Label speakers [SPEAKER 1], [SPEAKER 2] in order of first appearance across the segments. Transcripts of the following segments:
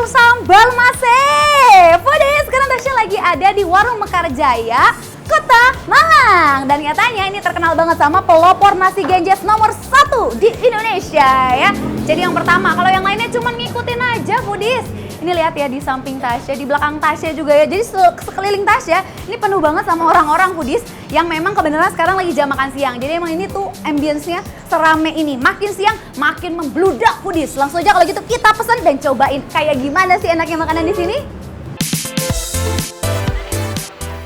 [SPEAKER 1] sambal mase. Foodies, sekarang Tasya lagi ada di Warung Mekarjaya, Kota Malang. Dan katanya ini terkenal banget sama pelopor nasi genjes nomor 1 di Indonesia ya. Jadi yang pertama, kalau yang lainnya cuma ngikutin aja Foodies. Ini lihat ya di samping Tasya, di belakang Tasya juga ya. Jadi sekeliling Tasya ini penuh banget sama orang-orang Foodies yang memang kebenaran sekarang lagi jam makan siang. Jadi emang ini tuh ambience-nya serame ini. Makin siang makin membludak Foodies. Langsung aja kalau gitu kita pesen dan cobain kayak gimana sih enaknya makanan di sini.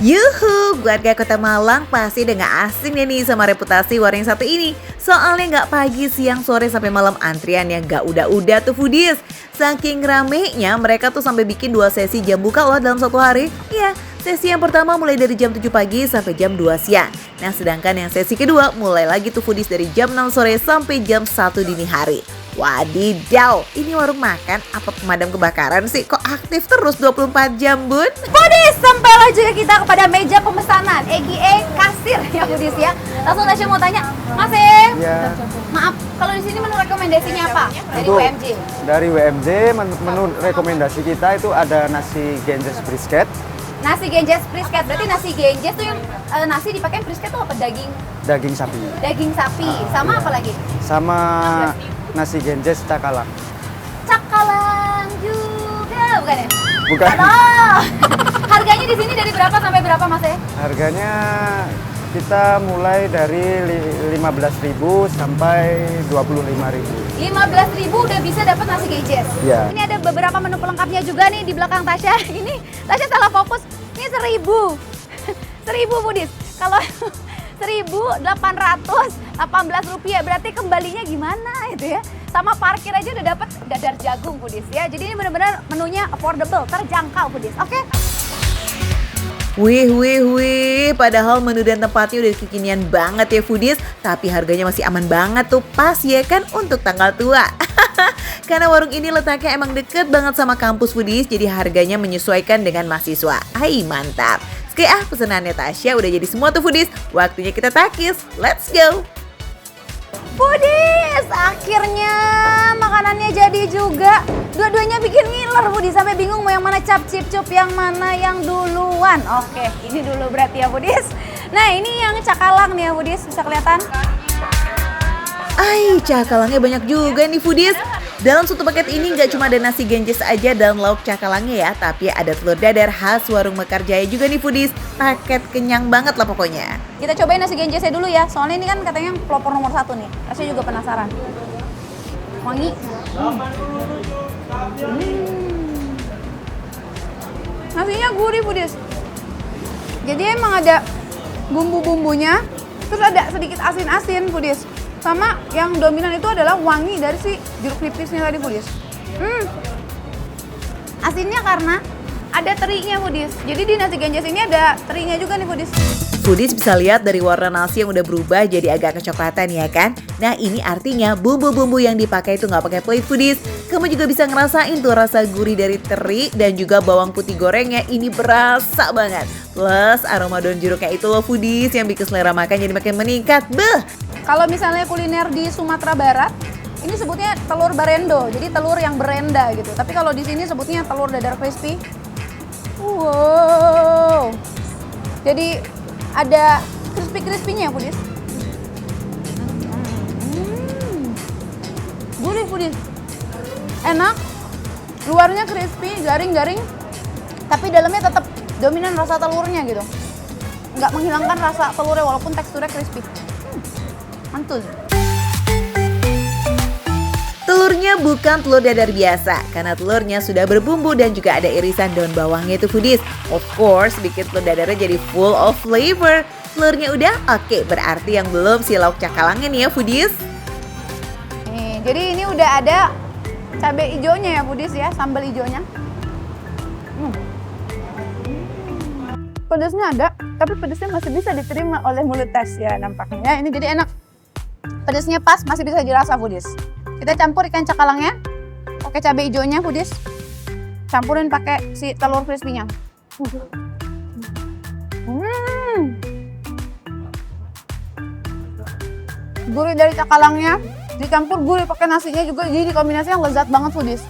[SPEAKER 2] Yuhu, warga Kota Malang pasti udah gak asing ya nih sama reputasi warung yang satu ini. Soalnya gak pagi, siang, sore, sampai malam antrian yang gak udah-udah tuh Foodies. Saking ramenya mereka tuh sampai bikin 2 sesi jam buka loh dalam satu hari. Iya, sesi yang pertama mulai dari jam 7 pagi sampai jam 2 siang. Nah sedangkan yang sesi kedua mulai lagi tuh Foodies dari jam 6 sore sampai jam 1 dini hari. Wadidaw, ini warung makan apa pemadam kebakaran sih? Kok aktif terus 24 jam, Bun?
[SPEAKER 1] Foodies, sampailah juga kita kepada meja pemesanan, EGE kasir ya Foodies ya. Langsung Tasya mau tanya, Mas
[SPEAKER 3] Ya,
[SPEAKER 1] maaf, kalau di sini menu rekomendasinya apa? Dari
[SPEAKER 3] untuk
[SPEAKER 1] WMJ.
[SPEAKER 3] dari WMJ menu rekomendasi kita itu ada nasi genjes brisket,
[SPEAKER 1] Nasi genjes brisket, berarti nasi genjes tuh yang nasi dipakai brisket tuh apa? Daging
[SPEAKER 3] sapi,
[SPEAKER 1] sapi, sama apa lagi?
[SPEAKER 3] sama nasi genjes cakalang.
[SPEAKER 1] Cakalang juga, bukan ya?
[SPEAKER 3] Bukan.
[SPEAKER 1] Aduh. Harganya di sini dari berapa sampai berapa Mas ya?
[SPEAKER 3] Harganya kita mulai dari 15.000 sampai 25.000.
[SPEAKER 1] 15.000 udah bisa dapat nasi genjes.
[SPEAKER 3] Iya.
[SPEAKER 1] Ini ada beberapa menu pelengkapnya juga nih di belakang Tasya. Ini Tasya salah fokus. Ini 1.000. 1.000 Foodies. Kalau 1.818 rupiah, berarti kembalinya gimana itu ya? Sama parkir aja udah dapat dadar jagung Foodies ya. Jadi ini benar-benar menunya affordable, terjangkau Foodies. Oke.
[SPEAKER 2] Wih, padahal menu dan tempatnya udah kekinian banget ya Foodies, tapi harganya masih aman banget tuh, pas ya kan untuk tanggal tua. Karena warung ini letaknya emang deket banget sama kampus Foodies, jadi harganya menyesuaikan dengan mahasiswa. Hai, mantap. Oke pesenannya Tasya udah jadi semua tuh Foodies, waktunya kita takis, let's go.
[SPEAKER 1] Foodies, akhirnya makanannya jadi juga. Dua-duanya bikin ngiler Foodies, sampai bingung mau yang mana cap cip cup, yang mana yang duluan. Oke, ini dulu berarti ya Foodies. Nah ini yang cakalang nih ya Foodies, bisa kelihatan.
[SPEAKER 2] Cakalangnya banyak juga nih Foodies. Dalam satu paket ini nggak cuma ada nasi genjes aja dan lauk cakalangnya ya, tapi ada telur dadar khas Warung Mekarjaya juga nih Foodies. Paket kenyang banget lah pokoknya.
[SPEAKER 1] Kita cobain nasi genjesnya dulu ya, soalnya ini kan katanya pelopor nomor 1 nih. Saya juga penasaran. Wangi. Nasinya gurih Foodies. Jadi emang ada bumbu-bumbunya, terus ada sedikit asin-asin Foodies. Sama yang dominan itu adalah wangi dari si jeruk nipisnya tadi Foodies. Asinnya karena ada terinya Foodies. Jadi di nasi genjes ini ada terinya juga nih Foodies.
[SPEAKER 2] Foodies bisa lihat dari warna nasi yang udah berubah jadi agak kecoklatan ya kan? Nah ini artinya bumbu-bumbu yang dipakai itu nggak pakai pelit Foodies. Kamu juga bisa ngerasain tuh rasa gurih dari teri dan juga bawang putih gorengnya ini berasa banget. Plus aroma daun jeruknya itu loh Foodies yang bikin selera makan jadi makin meningkat. Beuh!
[SPEAKER 1] Kalau misalnya kuliner di Sumatera Barat, ini sebutnya telur barendo, jadi telur yang berenda gitu. Tapi kalau di sini sebutnya telur dadar crispy. Wow, jadi ada crispy-crispy-nya Foodies. Gurih Foodies, enak. Luarnya crispy, garing-garing, tapi dalamnya tetap dominan rasa telurnya gitu. Nggak menghilangkan rasa telurnya walaupun teksturnya crispy. Mantul.
[SPEAKER 2] Telurnya bukan telur dadar biasa, karena telurnya sudah berbumbu dan juga ada irisan daun bawangnya itu Foodies. Of course, bikin telur dadarnya jadi full of flavor. Telurnya udah oke, berarti yang belum si lauk cakalangnya nih ya Foodies.
[SPEAKER 1] Nih, jadi ini udah ada cabai hijaunya ya Foodies ya, sambal hijaunya. Pedasnya ada, tapi pedasnya masih bisa diterima oleh mulut Tasya nampaknya. Ya, ini jadi enak. Pedasnya pas, masih bisa dirasa Foodies. Kita campur ikan cakalangnya, pakai cabai hijaunya Foodies. Campurin pakai si telur crispy-nya. Gurih dari cakalangnya, dicampur gurih pakai nasinya juga, jadi kombinasinya lezat banget Foodies.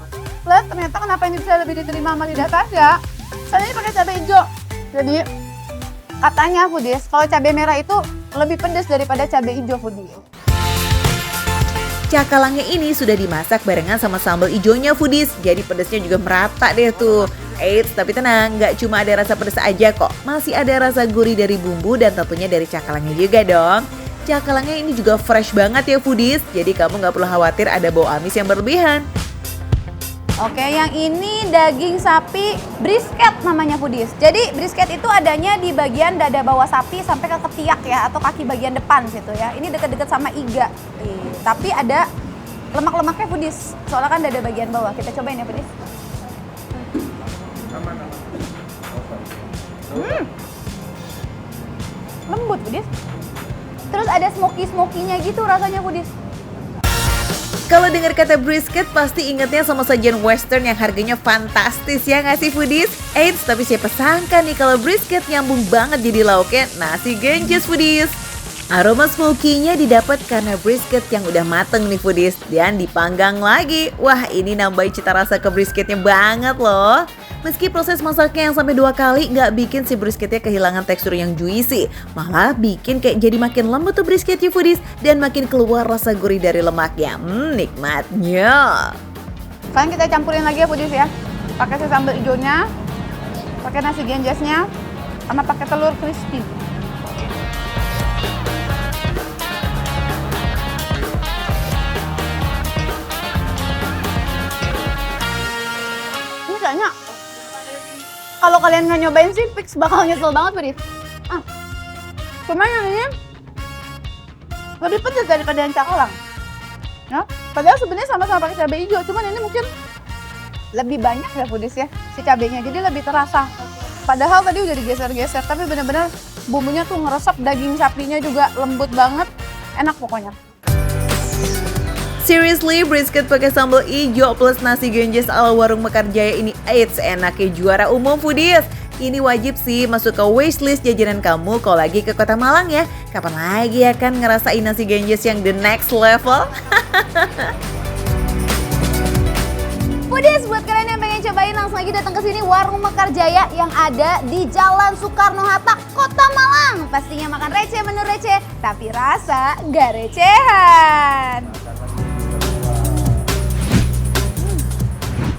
[SPEAKER 1] plus ternyata kenapa ini bisa lebih diterima sama lidah Tasya, soalnya ini pakai cabai hijau. Jadi katanya foodies, kalau cabai merah itu lebih pedas daripada cabai hijau foodies.
[SPEAKER 2] Cakalangnya ini sudah dimasak barengan sama sambal ijonya foodies, jadi pedasnya juga merata deh tuh. Eits, tapi tenang, nggak cuma ada rasa pedas aja kok, masih ada rasa gurih dari bumbu dan tentunya dari cakalangnya juga dong. Cakalangnya ini juga fresh banget ya foodies, jadi kamu nggak perlu khawatir ada bau amis yang berlebihan.
[SPEAKER 1] Oke, yang ini daging sapi brisket namanya foodies. Jadi brisket itu adanya di bagian dada bawah sapi sampai ke ketiak ya, atau kaki bagian depan situ ya. Ini dekat-dekat sama iga. Tapi ada lemak-lemaknya foodies, soalnya kan dada bagian bawah. Kita cobain ya foodies. Lembut foodies. Terus ada smoky-smokinya gitu rasanya foodies.
[SPEAKER 2] Kalau dengar kata brisket pasti ingetnya sama sajian western yang harganya fantastis ya nggak sih foodies? Eits, tapi siapa sangka nih kalau brisket nyambung banget jadi lauknya nasi genjes foodies. Aroma smoky-nya didapat karena brisket yang udah mateng nih foodies dan dipanggang lagi. Wah, ini nambahin cita rasa ke brisketnya banget loh. Meski proses masaknya yang sampai 2 kali nggak bikin si brisketnya kehilangan tekstur yang juicy, malah bikin kayak jadi makin lembut tuh brisketnya foodies dan makin keluar rasa gurih dari lemaknya. Nikmatnya.
[SPEAKER 1] Sekarang kita campurin lagi ya foodies ya. Pakai si sambal hijaunya, pakai nasi genjesnya, sama pakai telur crispy. Ini kayaknya kalau kalian nggak nyobain sih fix bakal nyesel banget foodies. Cuma yang ini lebih pedas daripada yang cakalang. Ya, padahal sebenarnya sama-sama pakai cabai hijau, cuman ini mungkin lebih banyak ya foodies ya si cabainya, jadi lebih terasa. Padahal tadi udah digeser-geser, tapi benar-benar bumbunya tuh ngeresep, daging sapinya juga lembut banget, enak pokoknya.
[SPEAKER 2] Seriously, brisket pakai sambal ijo plus nasi genjes ala warung Mekar Jaya ini eits enaknya juara umum foodies. Ini wajib sih masuk ke wishlist jajanan kamu kalau lagi ke Kota Malang ya. Kapan lagi akan ngerasain nasi genjes yang the next level?
[SPEAKER 1] Foodies, buat kalian yang pengen cobain langsung aja datang ke sini warung Mekar Jaya yang ada di Jalan Soekarno-Hatta, Kota Malang. Pastinya makan receh menu receh, tapi rasa nggak recehan.